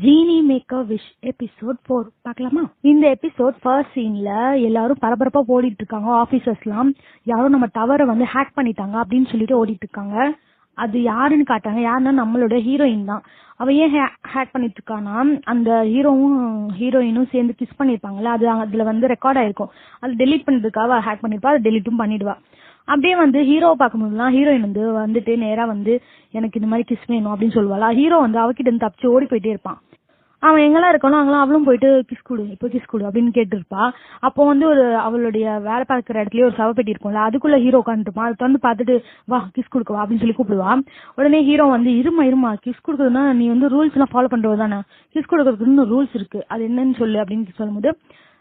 ஜீனி make a wish episode 4 பார்க்கலாமா? இந்த எபிசோட் ஃபர்ஸ்ட் சீன்ல எல்லாரும் பரபரப்பா ஓடிட்டு இருக்காங்க. ஆபீசர்ஸ்லாம் யாரும் நம்ம டவரை வந்து ஹேக் பண்ணிட்டாங்க அப்படின்னு சொல்லிட்டு ஓடிட்டு இருக்காங்க. அது யாருன்னு காட்டாங்க. யாருன்னா நம்மளோட ஹீரோயின் தான். அவ ஏன் ஹேக் பண்ணிட்டு இருக்கானா, அந்த ஹீரோவும் ஹீரோயினும் சேர்ந்து கிஸ் பண்ணிருப்பாங்கல்ல, அது அதுல வந்து ரெக்கார்ட் ஆயிருக்கும். அது டெலீட் பண்றதுக்காக ஹேக் பண்ணிருப்பா, அதை டெலீட்டும் பண்ணிடுவா. அப்படியே வந்து ஹீரோவை பார்க்கும்போதுலாம் ஹீரோயின் வந்துட்டு நேரா வந்து எனக்கு இந்த மாதிரி கிஸ் வேணும் அப்படின்னு சொல்லுவாளா. ஹீரோ வந்து அவகிட்ட இருந்து தப்பிச்சு ஓடி போயிட்டே இருப்பான். அவன் எங்கெல்லாம் இருக்கானோ அங்கெல்லாம் அவளும் போயிட்டு கிஸ் கொடு இப்போ கிஸ் கொடு அப்படின்னு கேட்டு இருப்பா. அப்போ வந்து அவளுடைய வேலை பார்க்குற இடத்துலயே ஒரு சவப்பெட்டி இருக்கும்ல, அதுக்குள்ள ஹீரோ உட்காந்துருப்பான். அதை வந்து பார்த்துட்டு வா கிஸ் கொடுக்கவா அப்படின்னு சொல்லி கூப்பிடுவான். உடனே ஹீரோ வந்து இருமா கிஸ் கொடுக்குறதுனா நீ வந்து ரூல்ஸ் எல்லாம் ஃபாலோ பண்றது தானே, கிஸ் கொடுக்கறதுக்கு ரூல்ஸ் இருக்கு, அது என்னன்னு சொல்லு அப்படின்னு சொல்லும்போது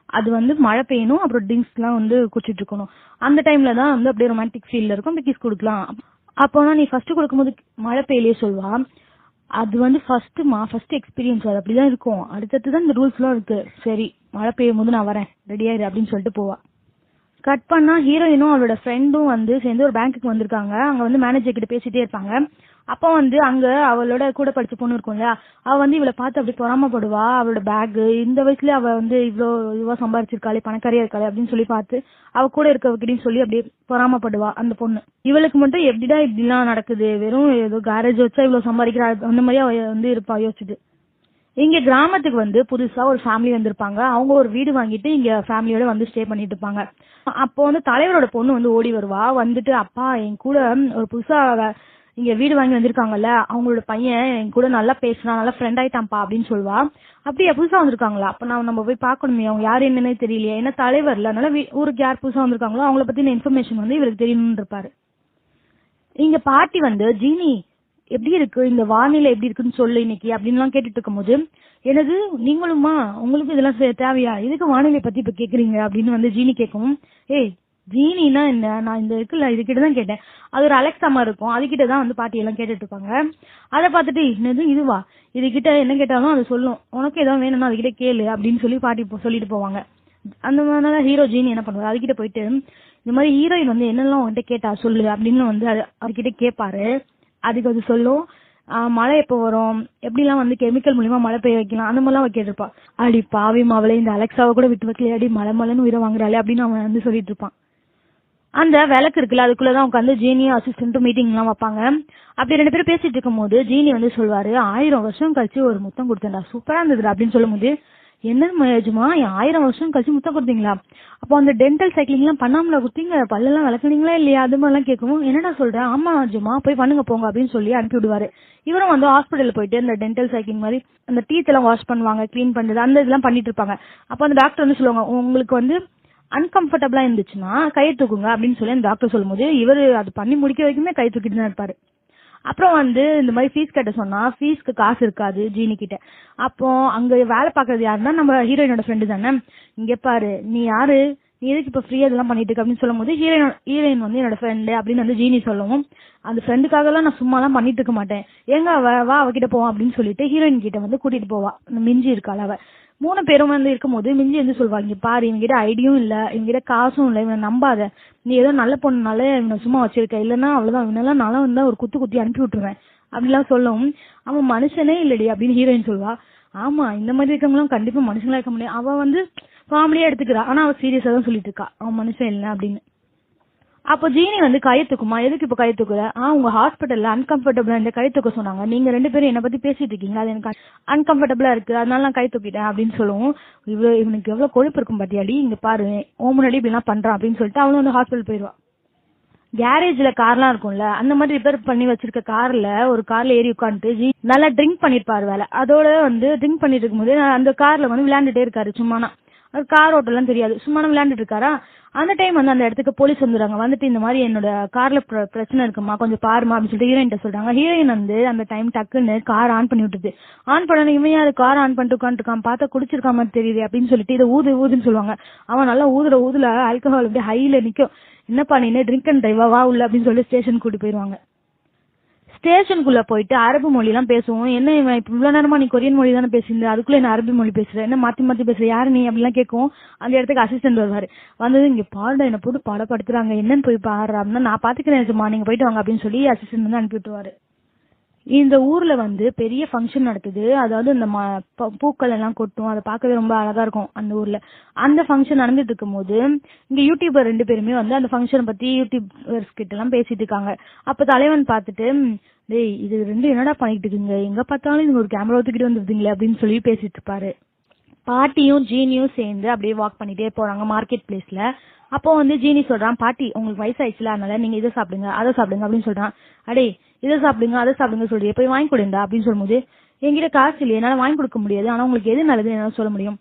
அது வந்து மழை பெய்யணும், அப்புறம் ட்ரிங்க்ஸ் எல்லாம் வந்து குடிச்சிட்டு இருக்கணும். அந்த டைம்ல தான் வந்து அப்படியே ரொமான்டிக் ஃபீல்ல இருக்கும், அந்த கிஸ் கொடுக்கலாம். அப்போனா நீ ஃபர்ஸ்ட் கொடுக்கும்போது மழை பெய்யலையே சொல்வா. அது வந்து ஃபர்ஸ்ட் எக்ஸ்பீரியன்ஸ், அது அப்படிதான் இருக்கும். அடுத்ததுதான் இந்த ரூல்ஸ் எல்லாம் இருக்கு. சரி மழை பெய்யும் போது நான் வரேன், ரெடியாயிரு அப்படின்னு சொல்லிட்டு போவா. கட் பண்ணா ஹீரோயினும் அவளோட ஃப்ரெண்டும் வந்து சேர்ந்து ஒரு பேங்க்குக்கு வந்திருக்காங்க. அங்க வந்து மேனேஜர் கிட்ட பேசிட்டே இருப்பாங்க. அப்போ வந்து அங்க அவளோட கூட படிச்ச பொண்ணு இருக்கும் இல்லையா, அவ வந்து இவளை பார்த்து அப்படி பொறாமப்படுவா. அவளோட பேக் இந்த வயசுல அவ வந்து இவ்வளோ சம்பாரிச்சிருக்காளே, பணக்காரியா இருக்காளே அப்படின்னு சொல்லி பார்த்து அவ கூட இருக்கவகிட்டையும் சொல்லி அப்படியே பொறாமப்படுவா அந்த பொண்ணு. இவளுக்கு மட்டும் எப்படிடா இப்படிலாம் நடக்குது, வெறும் ஏதோ கேரேஜ் வச்சா இவ்வளவு சம்பாதிக்கிறா அந்த மாதிரி அவ வந்து இருப்பா யோசிச்சுட்டு. இங்க கிராமத்துக்கு வந்து புதுசா ஒரு ஃபேமிலி வந்திருப்பாங்க. அவங்க ஒரு வீடு வாங்கிட்டு இங்க ஃபேமிலியோட வந்து ஸ்டே பண்ணிட்டு இருப்பாங்க. அப்போ வந்து தலைவரோட பொண்ணு வந்து ஓடி வருவா. வந்துட்டு அப்பா என் கூட ஒரு புதுசா இங்க வீடு வாங்கி வந்திருக்காங்கல்ல, அவங்களோட பையன் என் கூட நல்லா பேசுறான், நல்லா ஃப்ரெண்ட் ஆயிட்டான்ப்பா அப்படின்னு சொல்லுவா. அப்படியே புதுசா வந்திருக்காங்களா, அப்ப நம்ம போய் பாக்கணுமே, அவங்க யாரு என்னன்னே தெரியலையே, ஏன்னா தலைவர்ல, அதனால ஊருக்கு யார் புதுசா வந்திருக்காங்களோ அவங்கள பத்தின இன்ஃபர்மேஷன் வந்து இவருக்கு தெரியணும்னு இருப்பாரு. இங்க பாட்டி வந்து ஜீனி எப்படி இருக்கு, இந்த வானிலை எப்படி இருக்குன்னு சொல்லு இன்னைக்கு அப்படின்னு எல்லாம் கேட்டுட்டு இருக்கும் போது, எனது நீங்களுமா, உங்களுக்கு இதெல்லாம் தேவையா, எதுக்கு வானிலை பத்தி இப்ப கேக்குறீங்க அப்படின்னு வந்து ஜீனி கேட்கும். ஏய் ஜீனினா என்ன, நான் இந்த இருக்குல்ல இது கிட்டதான் கேட்டேன். அது ஒரு அலெக்சா மாதிரி இருக்கும், அது கிட்டதான் வந்து பாட்டி எல்லாம் கேட்டுட்டு இருப்பாங்க. அதை பார்த்துட்டு என்னது இதுவா, இது கிட்ட என்ன கேட்டாலும் அது சொல்லும், உனக்கு ஏதாவது வேணும்னா அது கிட்ட கேளு அப்படின்னு சொல்லி பாட்டி சொல்லிட்டு போவாங்க. அந்த மாதிரிதான் ஹீரோ ஜீனி என்ன பண்ணுவாரு, அதுகிட்ட போயிட்டு இந்த மாதிரி ஹீரோயின் வந்து என்னெல்லாம் உங்ககிட்ட கேட்டா சொல்லு அப்படின்னு வந்து அதுகிட்ட கேட்பாரு. அதுக்கு அது சொல்லும், மழை எப்போ வரும், எப்படிலாம் வந்து கெமிக்கல் மூலியமா மழை பெய்ய வைக்கலாம், அந்த மாதிரிலாம் அவ கேட்டிருப்பா. அடி பாவி மாவளை, இந்த அலெக்சாவை கூட விட்டு வைக்கலையா, அடி மலைன்னு உயிரை வாங்குறாளே அப்படின்னு அவன் வந்து சொல்லிட்டு இருப்பான். அந்த விளக்கு இருக்குல்ல, அதுக்குள்ளதான் உட்காந்து ஜீனியும் அசிஸ்டன்ட்டும் மீட்டிங் எல்லாம் வைப்பாங்க. அப்படி ரெண்டு பேரும் பேசிட்டு இருக்கும் போது ஜீனி வந்து சொல்வாரு, 1000 வருஷம் கழிச்சு ஒரு முத்தம் கொடுத்தேன்டா, சூப்பரா இருந்தது அப்படின்னு சொல்லும் போது, என்ன மயஜுமா 1000 வருஷம் கழிச்சு முத்தம் கொடுத்தீங்களா, அப்போ அந்த டென்டல் சைக்கிளிங் எல்லாம் பண்ணாமல கொடுத்தீங்க, பல்லெல்லாம் விளக்குனீங்களா இல்லையா, அது மாதிரிலாம் கேட்கவும், என்னடா சொல்றேன், ஆமா அஜுமா போய் பண்ணுங்க போங்க அப்படின்னு சொல்லி அனுப்பி விடுவாரு. இவரும் வந்து ஹாஸ்பிட்டல் போயிட்டு அந்த டென்டல் சைக்கிளிங் மாதிரி அந்த டீத் எல்லாம் வாஷ் பண்ணுவாங்க, கிளீன் பண்றது, அந்த இதெல்லாம் பண்ணிட்டு இருப்பாங்க. அப்போ அந்த டாக்டர் வந்து சொல்லுவாங்க, உங்களுக்கு வந்து அன்கம்ஃபர்டபுளா இருந்துச்சுன்னா கையை தூக்குங்க அப்படின்னு சொல்லி அந்த டாக்டர் சொல்லும் போது, இவரு அது பண்ணி முடிக்க வரைக்குமே கை தூக்கிட்டு தான் இருப்பாரு. அப்புறம் வந்து இந்த மாதிரி ஃபீஸ் கட்ட சொன்னா ஃபீஸ்க்கு காசு இருக்காது ஜீனி கிட்ட. அப்போ அங்க வேலை பாக்குறது யாருன்னா நம்ம ஹீரோயினோட ஃப்ரெண்டு தானே. இங்க பாரு நீ யாரு, நீ எதுக்கு இப்ப ஃப்ரீயா இதெல்லாம் பண்ணிட்டு இருக்க அப்படின்னு சொல்லும் போது, ஹீரோயின் வந்து என்னோட ஃப்ரெண்டு அப்படின்னு வந்து ஜீனி சொல்லவும், அந்த ஃப்ரெண்டுக்காக எல்லாம் நான் சும்மா எல்லாம் பண்ணிட்டு இருக்க மாட்டேன், எங்க வா அவகிட்ட போவோம் அப்படின்னு சொல்லிட்டு ஹீரோயின் கிட்ட வந்து கூட்டிட்டு போவா. மிஞ்சி இருக்காள் அவ. 3 பேரும் வந்து இருக்கும்போது மிஞ்சி வந்து சொல்லுவாங்க, இங்க பாரு இவங்கிட்ட ஐடியும் இல்ல, இவங்கிட்ட காசும் இல்ல, இவனை நம்பாத, நீ ஏதோ நல்ல பொண்ணுனால இவனை சும்மா வச்சிருக்க, இல்லன்னா அவ்வளவுதான், இவனெல்லாம் நல்லா இருந்தா ஒரு குத்தி அனுப்பி விட்டுருவேன் அப்படிலாம் சொல்லவும், அவன் மனுஷனே இல்லடி அப்படின்னு ஹீரோயின் சொல்வா. ஆமா இந்த மாதிரி இருக்கவங்களும் கண்டிப்பா மனுஷங்களா இருக்க முடியும், அவ வந்து காமெடியா எடுத்துக்கிறா, ஆனா அவ சீரியஸா தான் சொல்லிட்டு இருக்கா அவன் மனுஷன் இல்லை அப்படின்னு. அப்போ ஜீனி வந்து கையை தூக்குமா, எதுக்கு இப்ப கையை தூக்குற, உங்க ஹாஸ்பிட்டல்ல அன்கம்ஃபர்டபுளா இந்த கை தூக்க சொன்னாங்க, நீங்க 2 பேரும் என்ன பத்தி பேசிட்டு இருக்கீங்க, அது எனக்கு அன்கம்ஃபர்டபுளா இருக்கு, அதனால நான் கை தூக்கிட்டேன் அப்படின்னு சொல்லுவோம். இவனுக்கு எவ்வளவு கொழுப்பு இருக்கும் பாத்தியாடி, இங்க பாரு முன்னாடி இப்படி எல்லாம் பண்றான் அப்படின்னு சொல்லிட்டு அவனும் வந்து ஹாஸ்பிட்டல் போயிடுவா. கேரேஜ்ல கார்லாம் இருக்கும்ல, அந்த மாதிரி ரிப்பேர் பண்ணி வச்சிருக்க ஒரு கார்ல ஏறி உட்காந்துட்டு நல்லா ட்ரிங்க் பண்ணிருப்பாரு வேலை. அதோட வந்து ட்ரிங்க் பண்ணிட்டு இருக்கும்போது அந்த கார்ல வந்து விளையாண்டுட்டே இருக்காரு சும்மானா, அது கார் ஓட்டெல்லாம் தெரியாது, சும்மா விளையாண்டுட்டு இருக்காரா. அந்த டைம் வந்து அந்த இடத்துக்கு போலீஸ் வந்துடுறாங்க. வந்துட்டு இந்த மாதிரி என்னோட கார்ல பிரச்சனை இருக்குமா, கொஞ்சம் பாருமா அப்படின்னு சொல்லிட்டு ஹீரோயின் சொல்றாங்க. ஹீரோயின் வந்து அந்த டைம் டக்குன்னு கார் ஆன் பண்ணி விட்டுது. ஆன் பண்ண இவன் யாரு கார் ஆன் பண்ணிட்டு உட்காந்துருக்கான், பார்த்தா குடிச்சிருக்க மாதிரி தெரியுது அப்படின்னு சொல்லிட்டு இதை ஊதுன்னு சொல்லுவாங்க. அவன் நல்லா ஊதுல ஆல்கஹால் அப்படியே ஹைல நிக்கும். என்னப்பா நீ ட்ரிங்க் அண்ட் டிரைவா, வா உள்ள அப்படின்னு சொல்லி ஸ்டேஷன் கூட்டி போயிருவாங்க. ஸ்டேஷனுக்குள்ள போயிட்டு அரபு மொழி எல்லாம் பேசுவோம். என்ன இவன் இப்ப இவ்வளவு நேரமா நீ கொரியன் மொழி தானே பேசியிருந்த, அதுக்குள்ள என்ன அரபி மொழி பேசுற, என்ன மாத்தி பேசுற, யாரு நீ அப்படிலாம் கேட்கும். அந்த இடத்துக்கு அசிஸ்டன்ட் வருவாரு. வந்தது இங்க பாருடா என்ன போட்டு படப்படுத்துறாங்க, என்னன்னு போய் பாரு அப்படின்னா, நான் பாத்துக்கிறேன் சும்மா நீங்க போயிட்டு வாங்க அப்படின்னு சொல்லி அசிஸ்டன்ட் வந்து அனுப்பி விட்டுருவாரு. இந்த ஊர்ல வந்து பெரிய ஃபங்க்ஷன் நடக்குது. அதாவது இந்த பூக்கள் எல்லாம் கொட்டும், அதை பார்க்கவே ரொம்ப அழகா இருக்கும் அந்த ஊர்ல. அந்த ஃபங்க்ஷன் நடந்துட்டு இருக்கும் போது இங்க யூடியூபர் 2 பேருமே வந்து அந்த ஃபங்க்ஷனை பத்தி யூடியூபர்ஸ் கிட்ட எல்லாம் பேசிட்டு இருக்காங்க. அப்ப தலைவன் பார்த்துட்டு, டேய் இது 2 என்னடா பண்ணிட்டு இருக்கீங்க, எங்க பார்த்தாலும் இது ஒரு கேமரா தூக்கிட்டு வந்துருந்தீங்களே அப்படின்னு சொல்லி பேசிட்டு இருப்பாரு. பாட்டியும் ஜீனியும் சேர்ந்து அப்படியே வாக் பண்ணிட்டே போறாங்க மார்க்கெட் பிளேஸ்ல. அப்போ வந்து ஜீனி சொல்றான், பாட்டி உங்களுக்கு வயசாயிடுச்சுல, அதனால நீங்க இதை சாப்பிடுங்க அதை சாப்பிடுங்க அப்படின்னு சொல்றான். அடே இதை சாப்பிடுங்க அதை சாப்பிடுங்க சொல்லியே போய் வாங்கி கொடுண்டா அப்படின்னு சொல்லும்போது, என்கிட்ட காசு இல்லையே, என்னால வாங்கி கொடுக்க முடியாது, ஆனா உங்களுக்கு எது நல்லதுன்னு என்னால சொல்ல முடியும்.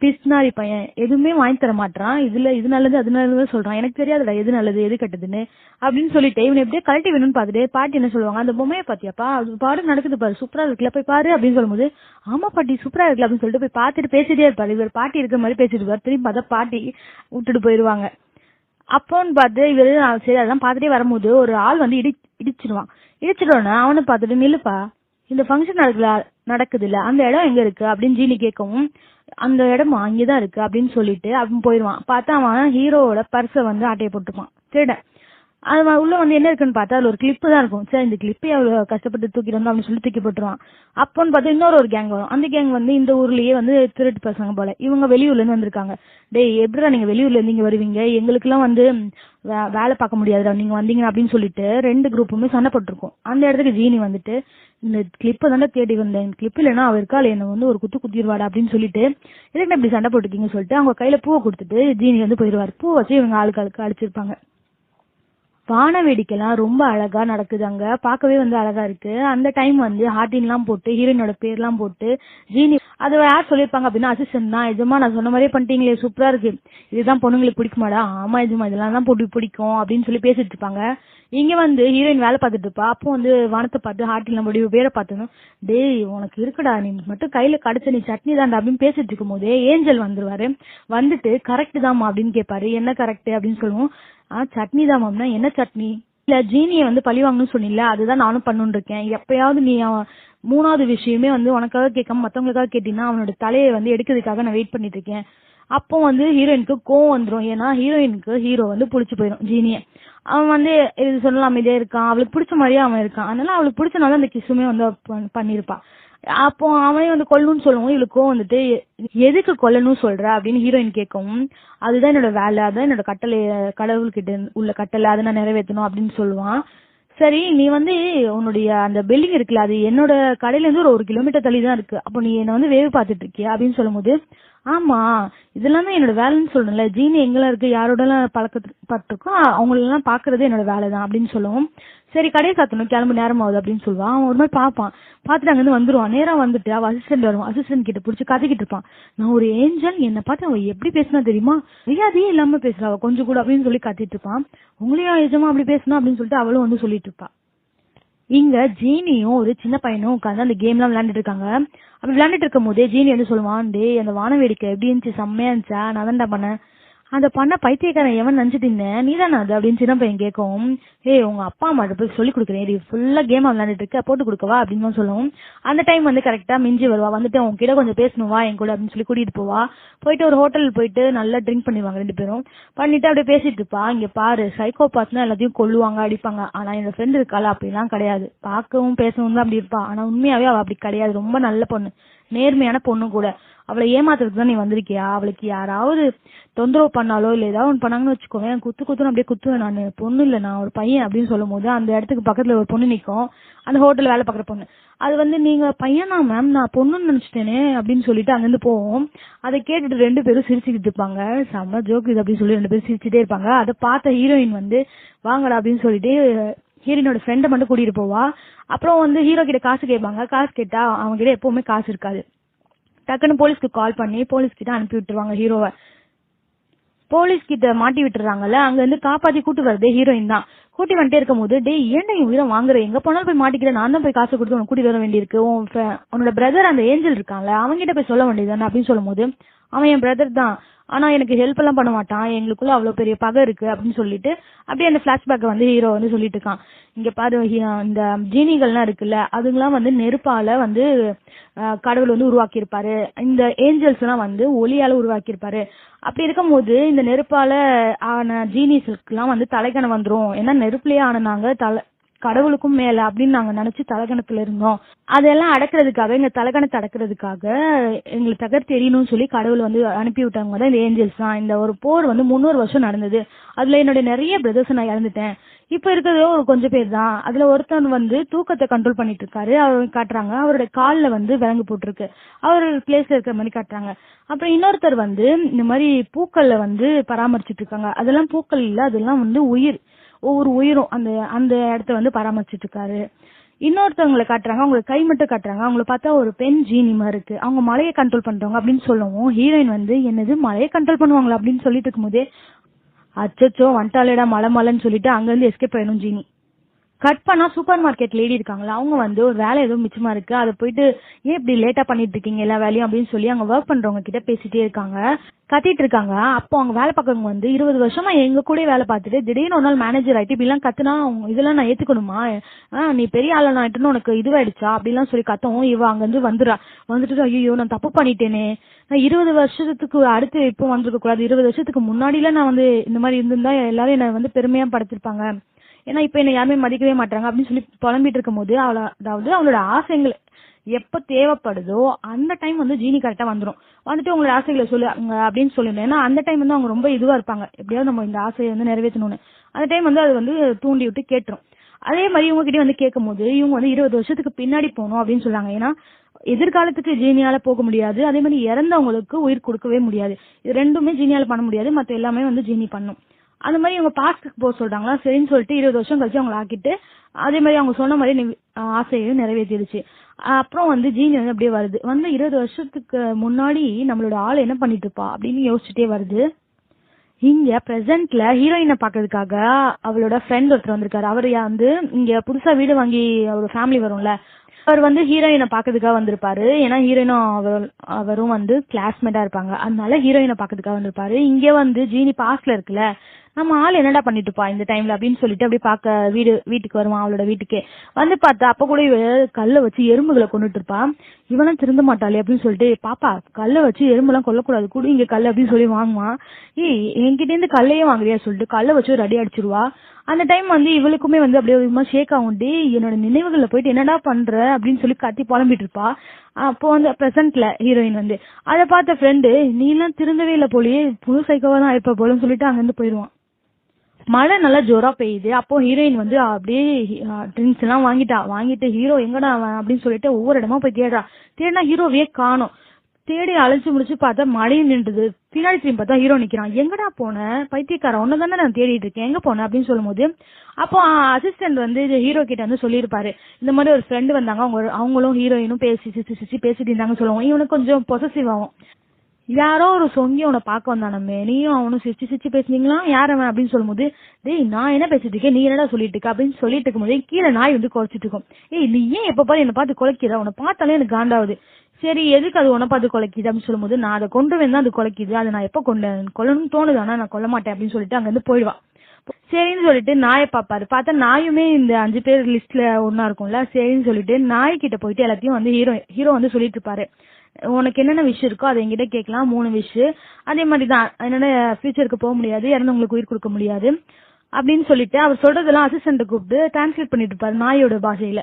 பிஸ்னாரி பையன் எதுவுமே வாங்கி தர மாட்டான், இதுல இது நல்லது அது நல்லது சொல்றான், எனக்கு தெரியாதுடா எது நல்லது எது கெட்டதுன்னு அப்படின்னு சொல்லிட்டு இவனை எப்படியே கழட்டி வேணும்னு பாத்துட்டு பாட்டி என்ன சொல்லுவாங்க, அந்த பொம்மையை பாத்தியாப்பா, அது பாடு நடக்குது பாரு, சூப்பரா இருக்குல்ல, போய் பாரு அப்படின்னு சொல்லும்போது, ஆமா பாட்டி சூப்பரா இருக்குல்ல அப்படின்னு சொல்லிட்டு போய் பாத்துட்டு பேசிட்டே இருப்பாரு. இவர் பாட்டி இருக்கிற மாதிரி பேசிட்டு இருப்பாரு. திரும்பி பார்த்தா பாட்டி விட்டுட்டு போயிருவாங்க. அப்போன்னு பார்த்து இவரு சரி அதெல்லாம் பாத்துட்டே வரும்போது ஒரு ஆள் வந்து இடிச்சிடுவான். இடிச்சிட்டோன்னா அவனை பார்த்துட்டு, நில்லுப்பா இந்த ஃபங்க்ஷன் நடக்குது இல்ல, அந்த இடம் எங்க இருக்கு அப்படின்னு ஜீனி கேட்கவும், அந்த இடமா அங்கேதான் இருக்கு அப்படின்னு சொல்லிட்டு அவன் போயிடுவான். பார்த்தா அவன் ஹீரோவோட பர்ஸை வந்து ஆட்டையை போட்டுப்பான் திருடன். அது உள்ள வந்து என்ன இருக்குன்னு பார்த்தா அதுல ஒரு கிளிப்பு தான் இருக்கும். சரி இந்த கிளிப்பை அவ்வளவு கஷ்டப்பட்டு தூக்கிட்டு வந்து அப்படின்னு சொல்லி தூக்கி போட்டுருவான். அப்போன்னு பார்த்தா இன்னொரு ஒரு கேங் வரும். அந்த கேங் வந்து இந்த ஊர்லயே வந்து திருட்டு பசங்க போல, இவங்க வெளியூர்ல இருந்து வந்திருக்காங்க. டேய் எப்படிடா நீங்க வெளியூர்ல இருந்து இங்க வருவீங்க, எங்களுக்கு எல்லாம் வந்து வேலை பார்க்க முடியாதுடா நீங்க வந்தீங்க அப்படின்னு சொல்லிட்டு 2 குரூப்புமே சண்டை போட்டிருக்கும். அந்த இடத்துக்கு ஜீனி வந்துட்டு, இந்த கிளிப்பை தானே தேடி வந்தேன், கிளிப் இல்லைன்னா அவ இருக்காள் என்ன வந்து ஒரு குத்திடுவாடா அப்படின்னு சொல்லிட்டு, எதுக்கு இப்படி சண்டை போட்டுருக்கீங்கன்னு சொல்லிட்டு அவங்க கையில பூவை கொடுத்துட்டு ஜீனி வந்து போயிடுவாரு. பூ வச்சு இவங்க ஆளுக்கு அடிச்சிருப்பாங்க. வான வேடிக்கைலாம் ரொம்ப அழகா நடக்குது அங்க, பார்க்கவே வந்து அழகா இருக்கு. அந்த டைம் வந்து ஹார்டின் எல்லாம் போட்டு ஹீரோயினோட பேர்லாம் போட்டு ஜீனி அது யார் சொல்லியிருப்பாங்க அப்படின்னா அசிஸ்டன்ட் தான். எஜமா நான் சொன்ன மாதிரியே பண்ணிட்டீங்களே, சூப்பரா இருக்கு, இதுதான் பொண்ணுங்களுக்கு பிடிக்குமாடா, ஆமா எஜமா இதெல்லாம் தான் போட்டு பிடிக்கும் அப்படின்னு சொல்லி பேசிட்டு இருப்பாங்க. இங்க வந்து ஹீரோயின் வேலை பார்த்துட்டு இருப்பா. அப்போ வந்து வானத்தை பார்த்து ஹார்டின்லாம் போய் வேற பார்த்தணும், டேய் உனக்கு இருக்குடா நீ மட்டும் கையில கடிச்ச நீ சட்னி தான்டா அப்படின்னு பேசிட்டு இருக்கும் போதே ஏஞ்சல் வந்துருவாரு. வந்துட்டு கரெக்ட் தாமா அப்படின்னு கேட்பாரு. என்ன கரெக்ட் அப்படின்னு சொல்லுவோம். சட்னி தான் மேம்னா என்ன சட்னி, இல்ல ஜீனியை வந்து பழி வாங்கணும்னு சொன்னில, அதுதான் நானும் பண்ணணும்னு இருக்கேன். எப்பயாவது நீ 3வது விஷயமே வந்து உனக்காக கேட்காம மத்தவங்களுக்காக கேட்டீங்கன்னா அவனோட தலையை வந்து எடுக்கிறதுக்காக நான் வெயிட் பண்ணிட்டு இருக்கேன். அப்போ வந்து ஹீரோயினுக்கு கோவம் வந்துடும். ஏன்னா ஹீரோயினுக்கு ஹீரோ வந்து புடிச்சு போயிடும் ஜீனிய. அவன் வந்து இது சொல்லலாம் இதே இருக்கான், அவளுக்கு பிடிச்ச மாதிரியே அவன் இருக்கான், அதனால அவளுக்கு பிடிச்சனால அந்த கிசுமே வந்து பண்ணிருப்பான். அப்போ அவனே வந்து கொல்லணும்னு சொல்லுவோம். இவளுக்கும் வந்துட்டு எதுக்கு கொல்லணும் சொல்ற அப்படின்னு ஹீரோயின் கேட்கவும், அதுதான் என்னோட வேலை, அதான் என்னோட கட்டளை, கடவுள்கிட்ட உள்ள கட்டளை, அதை நான் நிறைவேற்றணும் அப்படின்னு சொல்லுவான். சரி நீ வந்து உன்னுடைய அந்த பில்டிங் இருக்குல்ல, அது என்னோட கடையில இருந்து ஒரு 1 கிலோமீட்டர் தள்ளி தான் இருக்கு, அப்போ நீ என்ன வந்து வேவு பார்த்துட்டு இருக்கியா அப்படின்னு சொல்லும் போது, ஆமா இதெல்லாம் தான் என்னோட வேலைன்னு சொல்லணும்ல, ஜீனி எங்கெல்லாம் இருக்கு யாரோட எல்லாம் பழக்கப்பட்டிருக்கோம் அவங்களெல்லாம் பாக்குறது என்னோட வேலை தான் அப்படின்னு சொல்லுவோம். சரி கடையை சாத்தணும் கிளம்பு நேரம் ஆகுது அப்படின்னு சொல்லுவான். அவன் ஒரு மாதிரி பார்ப்பான், பார்த்துட்டு அங்க இருந்து வந்துருவான். நேரம் வந்துட்டு அவ அசிஸ்டன்ட் வருவான். அசிஸ்டன்ட் கிட்ட பிடிச்சி கத்திக்கிட்டு இருப்பான், நான் ஒரு ஏஞ்சல், என்னை பார்த்து அவன் எப்படி பேசினா தெரியுமா, மரியாதையே இல்லாம பேசுறா அவ கொஞ்சம் கூட அப்படின்னு சொல்லி கத்திட்டு இருப்பான். உங்களையும் எஜமா அப்படி பேசணும் அப்படின்னு சொல்லிட்டு அவளும் வந்து சொல்லிட்டு இருப்பா. இங்க ஜீனியும் ஒரு சின்ன பையனும் உட்காந்து அந்த கேம் எல்லாம் விளையாண்டுட்டு இருக்காங்க. அப்படி விளையாண்டுட்டு இருக்கும் போதே ஜீனி வந்து சொல்லுவான், டே அந்த வான வேடிக்கை எப்படி இருந்துச்சு, செம்மையா இருந்துச்சா, நான் தான்டா பண்ணேன், அந்த பண்ண பைத்தியக்காரன் எவன் நினைச்சிட்டு இருந்தேன், நீதானே அது அப்படின்னு சின்ன பையன் கேட்கவும், உங்க அப்பா அம்மா போய் சொல்லி கொடுக்குறேன், ஃபுல்லா கேம் விளையாண்டுட்டு இருக்க போட்டு கொடுக்கவா அப்படின்னு சொல்லுவோம். அந்த டைம் வந்து கரெக்டா மிஞ்சி வருவா. வந்துட்டு அவங்க கிட்ட கொஞ்சம் பேசணுவா என் கூட அப்படின்னு சொல்லி கூட்டிட்டு போவா. போயிட்டு ஒரு ஹோட்டல் போயிட்டு நல்லா ட்ரிங்க் பண்ணிடுவாங்க 2 பேரும். பண்ணிட்டு அப்படியே பேசிட்டு இருப்பா. இங்க பாரு சைக்கோபாத்னா எல்லாத்தையும் கொல்லுவாங்க அடிப்பாங்க, ஆனா என்னோட ஃப்ரெண்ட் இருக்காளா அப்படிலாம் கிடையாது, பார்க்கவும் பேசவும் தான் அப்படி இருப்பா, ஆனா உண்மையாவே அவ அப்படி கிடையாது, ரொம்ப நல்ல பொண்ணு, நேர்மையான பொண்ணு கூட. அவளை ஏமாத்துறதுக்கு தான் நீ வந்திருக்கியா, அவளுக்கு யாராவது தொந்தரவு பண்ணாலோ இல்ல ஏதாவது ஒன்று பண்ணாங்கன்னு வச்சுக்கோவேன், குத்துன்னு அப்படியே குத்துவேன், நான் பொண்ணு இல்ல நான் ஒரு பையன் அப்படின்னு சொல்லும் போது அந்த இடத்துக்கு பக்கத்துல ஒரு பொண்ணு நிக்கும், அந்த ஹோட்டல்ல வேலை பார்க்குற பொண்ணு. அது வந்து நீங்க பையனா மேம், நான் பொண்ணுன்னு நினைச்சிட்டேனே அப்படின்னு சொல்லிட்டு அங்கிருந்து போவோம். அதை கேட்டுட்டு 2 பேரும் சிரிச்சுக்கிட்டு இருப்பாங்க. செம்ம ஜோக் இது அப்படின்னு சொல்லி 2 பேரும் சிரிச்சுட்டே இருப்பாங்க. அதை பார்த்த ஹீரோயின் வந்து வாங்கடா அப்படின்னு சொல்லிட்டு ஹீரோயினோட ஃப்ரெண்டை மட்டும் கூட்டிட்டு போவா. அப்புறம் வந்து ஹீரோ கிட்ட காசு கேட்பாங்க. காசு கேட்டா அவங்க கிட்ட எப்பவுமே காசு இருக்காது. டக்குன்னு போலீஸ்க்கு கால் பண்ணி போலீஸ் கிட்ட அனுப்பி விட்டுருவாங்க ஹீரோவை. போலீஸ் கிட்ட மாட்டி விட்டுறாங்கல்ல, அங்க இருந்து காப்பாத்தி கூட்டு வரதே ஹீரோயின் தான். கூட்டி வந்துட்டே இருக்கும் போது, டே ஏன்டா என் உயிரை வாங்குற, எங்க போனாலும் போய் மாட்டிக்கிறேன், நான் தான் போய் காசு கொடுத்து உனக்கு கூட்டி வர வேண்டியிருக்கு, உன்னோட பிரதர் அந்த ஏஞ்சல் இருக்கான்ல அவன்கிட்ட போய் சொல்ல வேண்டியதானே அப்படின்னு சொல்லும் போது, அவன் என் பிரதர் தான், ஆனா எனக்கு ஹெல்ப் எல்லாம் பண்ண மாட்டான், எங்களுக்குள்ள அவ்வளவு பெரிய பகை இருக்கு அப்படின்னு சொல்லிட்டு அப்படியே அந்த பிளாஷ்பேக் வந்து ஹீரோ வந்து சொல்லிட்டு இருக்கான். இங்க பாரு இந்த ஜீனிகள்லாம் இருக்குல்ல, அதுங்கெல்லாம் வந்து நெருப்பால வந்து கடவுள் வந்து உருவாக்கி இருப்பாரு, இந்த ஏஞ்சல்ஸ் எல்லாம் வந்து ஒளியால உருவாக்கி இருப்பாரு. அப்படி இருக்கும் போது இந்த நெருப்பால ஆன ஜீனிஸ்க்கு எல்லாம் வந்து தலைக்கணம் வந்துரும், ஏன்னா நெருப்புலயே ஆனாங்க கடவுளுக்கும் மேல அப்படின்னு நாங்க நினைச்சு தலகணத்துல இருந்தோம். அதெல்லாம் அடக்குறதுக்காக, எங்க தலகணத்தை அடக்குறதுக்காக எங்களுக்கு தகர் தெரியணும்னு சொல்லி கடவுள் வந்து அனுப்பி விட்டவங்க தான் இந்த ஏஞ்சல்ஸ் தான். இந்த ஒரு போர் வந்து 300 வருஷம் நடந்தது. அதுல என்னுடைய நிறைய பிரதர்ஸ் நான் இழந்துட்டேன். இப்ப இருக்கிறது ஒரு கொஞ்சம் பேர் தான். அதுல ஒருத்தன் வந்து தூக்கத்தை கண்ட்ரோல் பண்ணிட்டு இருக்காரு. அவர் காட்டுறாங்க, அவருடைய கால்ல வந்து விலங்கு போட்டிருக்கு. அவர் பிளேஸ்ல இருக்கிற மாதிரி காட்டுறாங்க. அப்புறம் இன்னொருத்தர் வந்து இந்த மாதிரி பூக்கள்ல வந்து பராமரிச்சுட்டு இருக்காங்க. அதெல்லாம் பூக்கள் இல்ல, அதெல்லாம் வந்து உயிர். ஒவ்வொரு உயிரும் அந்த அந்த இடத்த வந்து பராமரிச்சுட்டு இருக்காரு. இன்னொருத்தவங்களை காட்டுறாங்க, அவங்களுக்கு கை மட்டும் காட்டுறாங்க. அவங்களை பார்த்தா ஒரு பெண் ஜீனி மாதிரி இருக்கு. அவங்க மழையை கண்ட்ரோல் பண்றவங்க அப்படின்னு சொல்லவும் ஹீரோயின் வந்து என்னது மழையை கண்ட்ரோல் பண்ணுவாங்களா அப்படின்னு சொல்லிட்டு இருக்கும்போதே அச்சோ வந்துட்டாலேடா மலை மலைன்னு சொல்லிட்டு அங்கிருந்து எஸ்கேப் ஆயிடும் ஜீனி. கட் பண்ணா சூப்பர் மார்க்கெட் லேடி இருக்காங்களா, அவங்க வந்து ஒரு வேலை எதுவும் மிச்சமா இருக்கு, அதை போயிட்டு ஏன் இப்படி லேட்டா பண்ணிட்டு இருக்கீங்க எல்லா வேலையும் அப்படின்னு சொல்லி அங்க ஒர்க் பண்றவங்க கிட்ட பேசிட்டே இருக்காங்க, கத்திட்டு இருக்காங்க. அப்போ அவங்க வேலை பார்க்கறவங்க வந்து 20 வருஷமா எங்க கூட வேலை பார்த்துட்டு திடீர்னு ஒரு நாள் மேனேஜர் ஆயிட்டு இப்படி எல்லாம் கத்துனா இதெல்லாம் நான் ஏத்துக்கணுமா, நீ பெரிய ஆளா ஆயிட்டுன்னு உனக்கு இதுவாயிடுச்சா அப்படிலாம் சொல்லி கத்தவும் இவ அங்க இருந்து வந்துட்டு ஐயோ நான் தப்பு பண்ணிட்டேனே, நான் 20 வருஷத்துக்கு அடுத்து இப்போ வந்திருக்க கூடாது, 20 வருஷத்துக்கு முன்னாடில நான் வந்து இந்த மாதிரி இருந்திருந்தா எல்லாரும் என்ன வந்து பெருமையா படுத்திருப்பாங்க, ஏன்னா இப்ப என்ன யாருமே மதிக்கவே மாட்டாங்க அப்படின்னு சொல்லி புலம்பிட்டு இருக்கும் போது அதாவது அவளோட ஆசைகள் எப்ப தேவைப்படுதோ அந்த டைம் வந்து ஜீனி கரெக்டா வந்துட்டு உங்களோட ஆசைகளை சொல்லு அப்படின்னு சொல்லிருந்தேன். ஏன்னா அந்த டைம் வந்து அவங்க ரொம்ப இதுவா இருப்பாங்க, எப்படியாவது நம்ம இந்த ஆசையை வந்து நிறைவேற்றணும்னு. அந்த டைம் வந்து அது வந்து தூண்டி விட்டு கேட்டுரும். அதே மாதிரி இவங்க கிட்டே வந்து கேட்கும் போது இவங்க வந்து 20 வருஷத்துக்கு பின்னாடி போகணும் அப்படின்னு சொல்றாங்க. ஏன்னா எதிர்காலத்துக்கு ஜீனியால போக முடியாது, அதே மாதிரி இறந்தவங்களுக்கு உயிர் கொடுக்கவே முடியாது. இது ரெண்டுமே ஜீனியால பண்ண முடியாது, மத்த எல்லாமே வந்து ஜீனி பண்ணும். அந்த மாதிரி இவங்க பாஸ்டுக்கு போக சொல்றாங்களா, சரின்னு சொல்லிட்டு 20 வருஷம் கழிச்சு அவங்களை ஆக்கிட்டு அதே மாதிரி அவங்க சொன்ன மாதிரி ஆசையையும் நிறைவேற்றிடுச்சு. அப்புறம் வந்து ஜீனி வந்து அப்படியே வருது, வந்து 20 வருஷத்துக்கு முன்னாடி நம்மளோட ஆள் என்ன பண்ணிட்டு இருப்பா அப்படின்னு யோசிச்சுட்டே வருது. இங்க பிரசன்ட்ல ஹீரோயினை பாக்குறதுக்காக அவளோட ஃப்ரெண்ட் ஒருத்தர் வந்திருக்காரு. அவர் வந்து இங்க புதுசா வீடு வாங்கி ஒரு ஃபேமிலி வரும்ல, அவர் வந்து ஹீரோயினை பாக்கிறதுக்காக வந்திருப்பாரு. ஏன்னா ஹீரோயினும் அவரும் வந்து கிளாஸ்மேட்டா இருப்பாங்க, அதனால ஹீரோயினை பாக்கிறதுக்காக வந்திருப்பாரு. இங்க வந்து ஜீனி பாஸ்ட்ல இருக்குல்ல, நம்ம ஆள் என்னடா பண்ணிட்டு இருப்பா இந்த டைம்ல அப்படின்னு சொல்லிட்டு அப்படி பாக்க வீட்டுக்கு வருவான். அவளோட வீட்டுக்கே வந்து பார்த்தா அப்ப கூட கல்ல வச்சு எறும்புகளை கொண்டுட்டு இருப்பான். இவனும் திருந்த மாட்டாளே அப்படின்னு சொல்லிட்டு, பாப்பா கல்ல வச்சு எறும்பெல்லாம் கொல்லக்கூடாது, கூட இங்க கல்லு அப்படின்னு சொல்லி வாங்குவான். என்கிட்ட இருந்து கல்லையே வாங்குறியா சொல்லிட்டு கல்ல வச்சு ஒரு அடி அடிச்சிருவா. அந்த டைம் வந்து இவளுக்குமே வந்து அப்படியே ஷேக் ஆகும், என்னோட நினைவுகள்ல போயிட்டு என்னடா பண்ற அப்படின்னு சொல்லி கத்தி புலம்பிட்டு இருப்பா. அப்போ வந்து பிரசன்ட்ல ஹீரோயின் வந்து அதை பார்த்த ஃப்ரெண்டு, நீ எல்லாம் திருந்தவே இல்லை போலியே, புது சைக்கோவா தான் இருப்ப போலன்னு சொல்லிட்டு அங்கிருந்து போயிடுவான். மழை நல்லா ஜோரா பெய்யுது. அப்போ ஹீரோயின் வந்து அப்படியே ட்ரிங்க்ஸ் எல்லாம் வாங்கிட்டு ஹீரோ எங்கடா அவன் அப்படின்னு சொல்லிட்டு ஒவ்வொரு இடமா போய் தேடினா ஹீரோவையே காணோம். தேடி அழைச்சு முடிச்சு பார்த்தா மழையும் நின்றுது. பின்னாடி திரும்பி பார்த்தா ஹீரோ நிக்கிறான். எங்கடா போன பைத்தியக்காரன், ஒன்னதானே நான் தேடிட்டு இருக்கேன், எங்க போன அப்படின்னு சொல்லும் போது அப்போ அசிஸ்டன்ட் வந்து ஹீரோ கிட்ட வந்து சொல்லியிருப்பாரு, இந்த மாதிரி ஒரு ஃப்ரெண்டு வந்தாங்க, அவங்களும் ஹீரோயினும் பேசிட்டு இருந்தாங்க சொல்லுவோம். இவனுக்கு கொஞ்சம் பொசசிவ் ஆகும், யாரோ ஒரு சொங்கி அவனை பார்க்க வந்தானமே, நீயும் அவனும் சிரிச்சு பேசுனீங்களா, யார் அவன் அப்படின்னு சொல்லும் போது, நான் என்ன பேசிட்டு இருக்கேன், நீ என்னடா சொல்லிட்டு இருக்க அப்படின்னு சொல்லிட்டு இருக்கும் போது கீழே நாய் வந்து குலைச்சிட்டு இருக்கும். நீ ஏன் எப்ப பாரு என்ன பார்த்து குலைக்கிற, உன்னை பார்த்தாலே எனக்கு காண்டாவது, சரி எதுக்கு அது உன்னை பார்த்து குலைக்குது அப்படின்னு சொல்லும் போது, நான் அதை கொண்டு தான் அது குலைக்குது, அதை நான் எப்ப கொல்லணும்னு தோணுது, ஆனா நான் கொல்ல மாட்டேன் அப்படின்னு சொல்லிட்டு அங்க இருந்து போயிடுவா. சரின்னு சொல்லிட்டு நாயை பாப்பாரு. பார்த்தா நாயுமே இந்த 5 பேர் லிஸ்ட்ல ஒன்னா இருக்கும்ல. சரின்னு சொல்லிட்டு நாய் கிட்ட போயிட்டு எல்லாத்தையும் வந்து ஹீரோ வந்து சொல்லிட்டு இருப்பாரு, உனக்கு என்னென்ன விஷயம் இருக்கோ அதை என்கிட்ட கேட்கலாம், 3 விஷயம். அதே மாதிரிதான் என்னோட ஃபியூச்சருக்கு போக முடியாது, இறந்தவங்களுக்கு உயிர் கொடுக்க முடியாது அப்படின்னு சொல்லிட்டு அவர் சொல்றதெல்லாம் அசிஸ்டன்ட் கூப்பிட்டு டிரான்ஸ்லேட் பண்ணிட்டு இருப்பாரு நாயோட பாஷையில.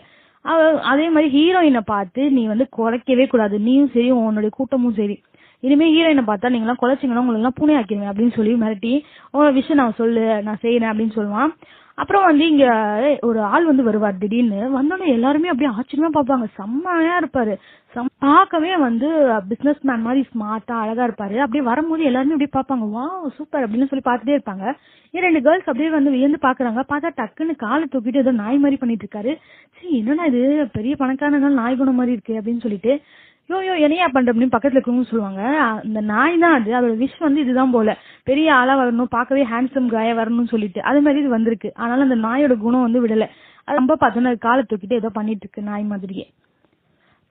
அதே மாதிரி ஹீரோயினை பார்த்து, நீ வந்து குறைக்கவே கூடாது, நீயும் சரி உன்னுடைய கூட்டமும் சரி, இனிமே ஹீரோயினை பார்த்தா நீங்க எல்லாம் குறைச்சிங்கன்னா உங்களுக்கு எல்லாம் பூனை ஆக்கிடுவேன் அப்படின்னு சொல்லி மிரட்டி, உன் விஷயம் நான் சொல்லு, நான் செய்யறேன் அப்படின்னு சொல்லுவான். அப்புறம் வந்து இங்க ஒரு ஆள் வந்து வருவார். திடீர்னு வந்தோடனே எல்லாருமே அப்படியே ஆச்சரியமா பார்ப்பாங்க, செம்மையா இருப்பாரு, பார்க்கவே வந்து பிசினஸ் மேன் மாதிரி ஸ்மார்ட்டா அழகா இருப்பாரு. அப்படியே வரும்போது எல்லாருமே அப்படியே பார்ப்பாங்க, வா சூப்பர் அப்படின்னு சொல்லி பார்த்துட்டே இருப்பாங்க. 2 கேர்ள்ஸ் அப்படியே வந்து வியந்து பாக்குறாங்க. பார்த்தா டக்குன்னு காலை தூக்கிட்டு ஏதோ நாய் மாதிரி பண்ணிட்டு இருக்காரு. சரி என்னன்னா இது பெரிய பணக்காரனால நாய் குணம் மாதிரி இருக்கு அப்படின்னு சொல்லிட்டு, யோ என்னையா பண்ற அப்படின்னு பக்கத்துல இருக்கவங்க சொல்லுவாங்க, இந்த நாய் தான் அது, அதோட விஷ் வந்து இதுதான் போல, பெரிய ஆளா வரணும், பார்க்கவே ஹேண்ட்ஸம் காயா வரணும்னு சொல்லிட்டு அது மாதிரி இது வந்திருக்கு. ஆனாலும் அந்த நாயோட குணம் வந்து விடல. அது ரொம்ப பார்த்தோன்னா காலை தூக்கிட்டு ஏதோ பண்ணிட்டு இருக்கு நாய் மாதிரியே.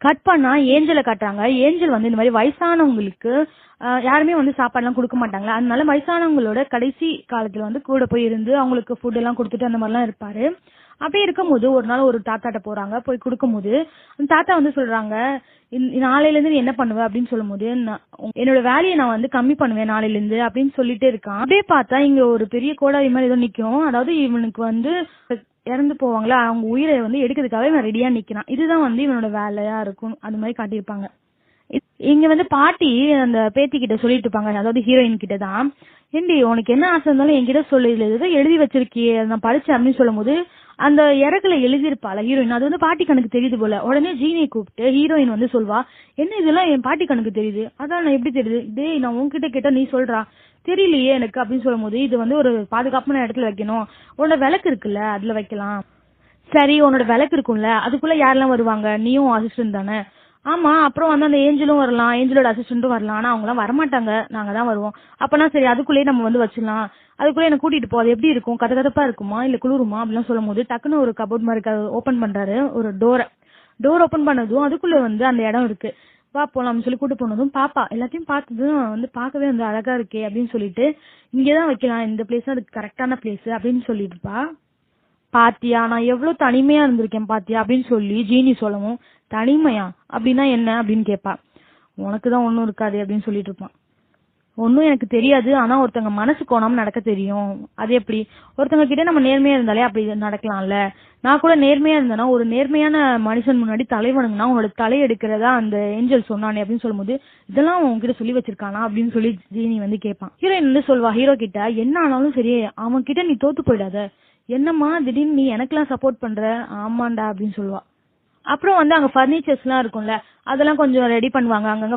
கட் பண்ணா ஏஞ்சலை காட்டுறாங்க. ஏஞ்சல் வந்து இந்த மாதிரி வயசானவங்களுக்கு யாருமே வந்து சாப்பாடுலாம் கொடுக்க மாட்டாங்களா, அதனால வயசானவங்களோட கடைசி காலத்துல வந்து கூட போய் இருந்து அவங்களுக்கு ஃபுட் எல்லாம் கொடுத்துட்டு அந்த மாதிரிலாம் இருப்பாரு. அப்படியே இருக்கும்போது ஒரு நாள் ஒரு தாத்தாட்ட போறாங்க. போய் கொடுக்கும்போது அந்த தாத்தா வந்து சொல்றாங்க, நாளையில இருந்து நீ என்ன பண்ணுவ அப்படின்னு சொல்லும் போது, என்னோட வேலையை நான் வந்து கம்மி பண்ணுவேன் நாளையில இருந்து அப்படின்னு சொல்லிட்டே இருக்கான். அப்படியே பார்த்தா இங்க ஒரு பெரிய கோடாரி மாதிரி ஏதோ நிக்கும். அதாவது இவனுக்கு வந்து இறந்து போவாங்களா அவங்க உயிரை வந்து எடுக்கிறதுக்காக இவன் ரெடியா நிக்கிறான். இதுதான் வந்து இவனோட வேலையா இருக்கும். அது மாதிரி காட்டியிருப்பாங்க. இங்க வந்து பாட்டி அந்த பேத்தி கிட்ட சொல்லிட்டு இருப்பாங்க, அதாவது ஹீரோயின் கிட்ட தான், ஏண்டி உனக்கு என்ன ஆசை இருந்தாலும் என்கிட்ட சொல்லு, இதுல ஏதோ எழுதி வச்சிருக்கியே நான் படிச்சேன் அப்படின்னு சொல்லும் போது அந்த இறகுல எழுதியிருப்பாள் ஹீரோயின். அது வந்து பாட்டி கணக்கு தெரியுது போல. உடனே ஜீனியை கூப்பிட்டு ஹீரோயின் வந்து சொல்வா, என்ன இதெல்லாம் என் பாட்டி கணக்கு தெரியுது. அதான் நான் எப்படி தெரியுது, டேய் நான் உன்கிட்ட கேட்டா நீ சொல்றா, தெரியலையே எனக்கு அப்படின்னு சொல்லும் போது, இது வந்து ஒரு பாதுகாப்பான இடத்துல வைக்கணும், உன்னோட விளக்கு இருக்குல்ல அதுல வைக்கலாம். சரி உன்னோட விளக்கு இருக்கும்ல அதுக்குள்ள யாரெல்லாம் வருவாங்க, நீயும் அசிஸ்டன்ட் தானே. ஆமா அப்புறம் வந்து அந்த ஏஞ்சலும் வரலாம், ஏஞ்சலோட அசிஸ்டன்ட்டும் வரலாம். ஆனா அவங்க எல்லாம் வரமாட்டாங்க, நாங்க தான் வருவோம். அப்பனா சரி அதுக்குள்ளேயே நம்ம வந்து வச்சிடலாம். அதுக்குள்ளே என்ன கூட்டிட்டு போ, அது எப்படி இருக்கும், கதகதப்பா இருக்குமா இல்ல குளிருமா அப்படிலாம் சொல்லும் போது டக்குன்னு ஒரு கபோர்ட் மாதிரி ஓபன் பண்றாரு, ஒரு டோர் ஓபன் பண்ணதும் அதுக்குள்ள வந்து அந்த இடம் இருக்கு. வா போலாம் சொல்லி கூட்டு போனதும் பாப்பா எல்லாத்தையும் பார்த்ததும் வந்து பார்க்கவே வந்து அழகா இருக்கே அப்படின்னு சொல்லிட்டு இங்கதான் வைக்கலாம், இந்த பிளேஸ் அதுக்கு கரெக்டான பிளேஸ் அப்படின்னு சொல்லிட்டு இருப்பா. பாத்தியா நான் எவ்வளவு தனிமையா இருந்திருக்கேன் பாத்தியா அப்படின்னு சொல்லி ஜீனி சொல்லவும், தனிமையா அப்படின்னா என்ன அப்படின்னு கேட்பா. உனக்குதான் ஒண்ணும் இருக்காது அப்படின்னு சொல்லிட்டு இருப்பான். ஒன்னும் எனக்கு தெரியாது, ஆனா ஒருத்தங்க மனசு கோணாம நடக்க தெரியும். அது எப்படி, ஒருத்தங்க கிட்ட நம்ம நேர்மையா இருந்தாலே அப்படி நடக்கலாம்ல. நான் கூட நேர்மையா இருந்தேன்னா ஒரு நேர்மையான மனுஷன் முன்னாடி தலை வணங்கினா உன்னோட தலை எடுக்கிறதா அந்த ஏஞ்சல் சொன்னானே அப்படின்னு சொல்லும்போது, இதெல்லாம் உன்கிட்ட சொல்லி வச்சிருக்கானா அப்படின்னு சொல்லி ஜீனி வந்து கேட்பான். ஹீரோயின் வந்து சொல்வா ஹீரோ கிட்ட, என்ன ஆனாலும் சரி அவன் கிட்ட நீ தோத்து போயிடாத, என்னம்மா திடீர்னு நீ எனக்கெல்லாம் சப்போர்ட் பண்ற, ஆமாண்டா அப்படின்னு சொல்லுவா. அப்புறம் வந்து அங்க பர்னிச்சர்ஸ் எல்லாம் இருக்கும்ல, அதெல்லாம் கொஞ்சம் ரெடி பண்ணுவாங்க. அங்கங்க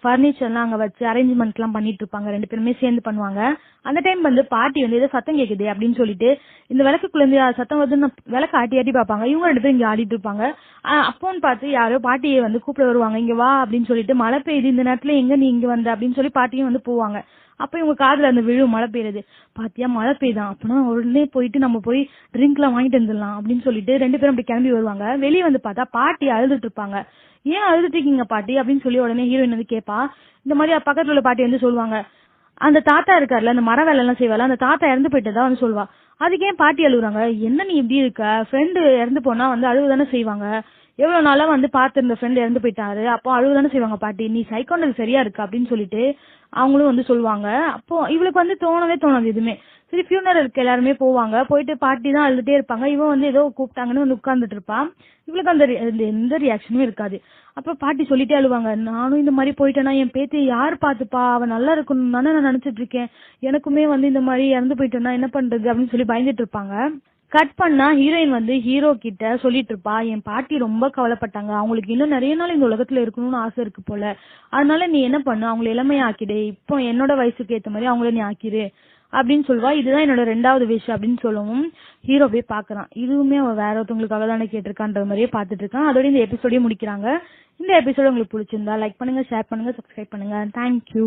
பர்னிச்சர் எல்லாம் அங்க வச்சு அரேஞ்ச்மெண்ட் எல்லாம் பண்ணிட்டு இருப்பாங்க, ரெண்டு பேருமே சேர்ந்து பண்ணுவாங்க. அந்த டைம் வந்து பாட்டி வந்து ஏதோ சத்தம் கேக்குது அப்படின்னு சொல்லிட்டு இந்த விளக்குக்குள்ள இருந்து சத்தம் வந்து விளக்கு ஆட்டி ஆட்டி பாப்பாங்க. இவங்க ரெண்டு பேரும் இங்க ஆடிட்டு இருப்பாங்க. அப்போன்னு பார்த்து யாரோ பாட்டியை வந்து கூப்பிட வருவாங்க, இங்க வா அப்படின்னு சொல்லிட்டு, மழை பெய்யுது இந்த நேரத்துல எங்க நீ இங்க வந்த அப்படின்னு சொல்லி பாட்டியும் வந்து போவாங்க. அப்ப இவங்க காதுல அந்த விழும் மழை பெய்யுது. பாத்தியா மழை பெய்தான், அப்பனா உடனே போயிட்டு நம்ம போய் ட்ரிங்க் எல்லாம் வாங்கிட்டு வந்துடலாம் அப்படின்னு சொல்லிட்டு ரெண்டு பேரும் அப்படி கிளம்பி வருவாங்க. வெளியே வந்து பார்த்தா பாட்டி அழுதுட்டு இருப்பாங்க. ஏன் அழுதுட்டு இருக்கீங்க பாட்டி அப்படின்னு சொல்லி உடனே ஹீரோயின் வந்து கேட்பா. இந்த மாதிரி பக்கத்துல உள்ள பாட்டி வந்து சொல்லுவாங்க, அந்த தாத்தா இருக்காருல்ல அந்த மர வேலை எல்லாம் செய்வாள், அந்த தாத்தா இறந்து போயிட்டதா வந்து சொல்வா. அதுக்கு ஏன் பாட்டி அழுகுறாங்க, என்ன நீ இப்படி இருக்க, ஃப்ரெண்டு இறந்து போனா வந்து அழுகுதானே செய்வாங்க, எவ்வளவு நாளா வந்து பாத்துருந்த ஃப்ரெண்ட் இறந்து போயிட்டாரு, அப்போ அழுகுதானே செய்வாங்க பாட்டி, நீ சைக்கோண்டல் சரியா இருக்கு அப்படின்னு சொல்லிட்டு அவங்களும் வந்து சொல்லுவாங்க. அப்போ இவளுக்கு வந்து தோணவே தோணாது எதுவுமே. சரி ஃபியூனரலுக்கு எல்லாருமே போவாங்க, போயிட்டு பாட்டி தான் அழுதுட்டே இருப்பாங்க. இவன் வந்து ஏதோ கூப்பிட்டாங்கன்னு வந்து உட்கார்ந்துட்டு இருப்பான். இவளுக்கு அந்த எந்த ரியாக்ஷனும் இருக்காது. அப்ப பாட்டி சொல்லிட்டே அழுவாங்க, நானும் இந்த மாதிரி போயிட்டேன்னா என் பேத்தி யார் பாத்துப்பா, அவன் நல்லா இருக்கணும் தானே நான் நினைச்சிட்டு இருக்கேன், எனக்குமே வந்து இந்த மாதிரி இறந்து போயிட்டேன்னா என்ன பண்றது அப்படின்னு சொல்லி பயந்துட்டு இருப்பாங்க. கட் பண்ணா ஹீரோயின் வந்து ஹீரோ கிட்ட சொல்லிட்டு இருப்பா, என் பாட்டி ரொம்ப கவலைப்பட்டாங்க, அவங்களுக்கு இன்னும் நிறைய நாள் இந்த உலகத்துல இருக்கணும்னு ஆசை இருக்கு போல, அதனால நீ என்ன பண்ணு அவங்களை இளமையா ஆக்கிடு, இப்போ என்னோட வயசுக்கு ஏத்த மாதிரி அவங்கள நீ ஆக்கிரு அப்படின்னு சொல்லுவா. இதுதான் என்னோட 2வது விஷ் அப்படின்னு சொல்லவும் ஹீரோ போய் பாக்குறான். இதுவுமே அவன் வேற ஒருத்தவங்களுக்காக தானே கேட்டிருக்கான்ற மாதிரியே பாத்துட்டு இருக்கான். அதோட இந்த எபிசோடே முடிக்கிறாங்க. இந்த எபிசோட உங்களுக்கு பிடிச்சிருந்தா லைக் பண்ணுங்க, ஷேர் பண்ணுங்க, சப்ஸ்கிரைப் பண்ணுங்க. தேங்க்யூ.